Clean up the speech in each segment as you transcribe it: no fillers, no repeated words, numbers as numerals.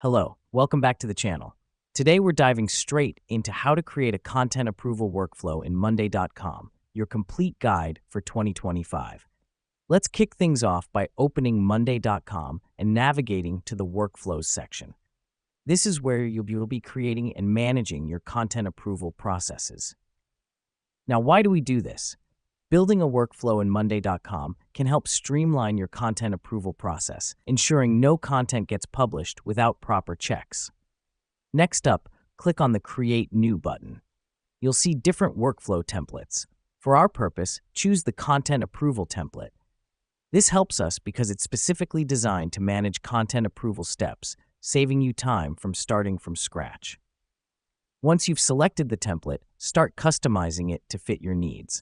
Hello, welcome back to the channel. Today we're diving straight into how to create a content approval workflow in Monday.com, your complete guide for 2025. Let's kick things off by opening Monday.com and navigating to the Workflows section. This is where you'll be creating and managing your content approval processes. Now, why do we do this? Building a workflow in Monday.com can help streamline your content approval process, ensuring no content gets published without proper checks. Next up, click on the Create New button. You'll see different workflow templates. For our purpose, choose the Content Approval template. This helps us because it's specifically designed to manage content approval steps, saving you time from starting from scratch. Once you've selected the template, start customizing it to fit your needs.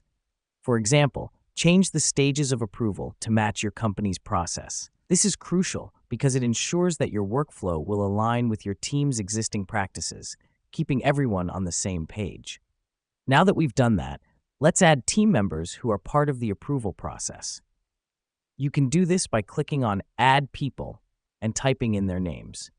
For example, change the stages of approval to match your company's process. This is crucial because it ensures that your workflow will align with your team's existing practices, keeping everyone on the same page. Now that we've done that, let's add team members who are part of the approval process. You can do this by clicking on Add People and typing in their names.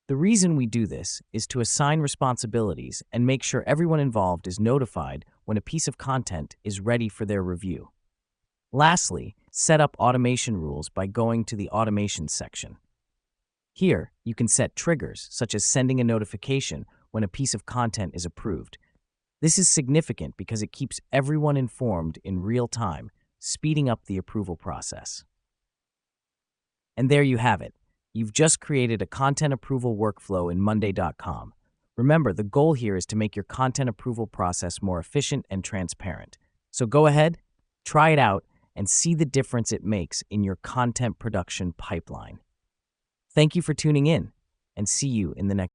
The reason we do this is to assign responsibilities and make sure everyone involved is notified when a piece of content is ready for their review. Lastly, set up automation rules by going to the Automation section. Here, you can set triggers, such as sending a notification when a piece of content is approved. This is significant because it keeps everyone informed in real time, speeding up the approval process. And there you have it. You've just created a content approval workflow in Monday.com. Remember, the goal here is to make your content approval process more efficient and transparent. So go ahead, try it out, and see the difference it makes in your content production pipeline. Thank you for tuning in, and see you in the next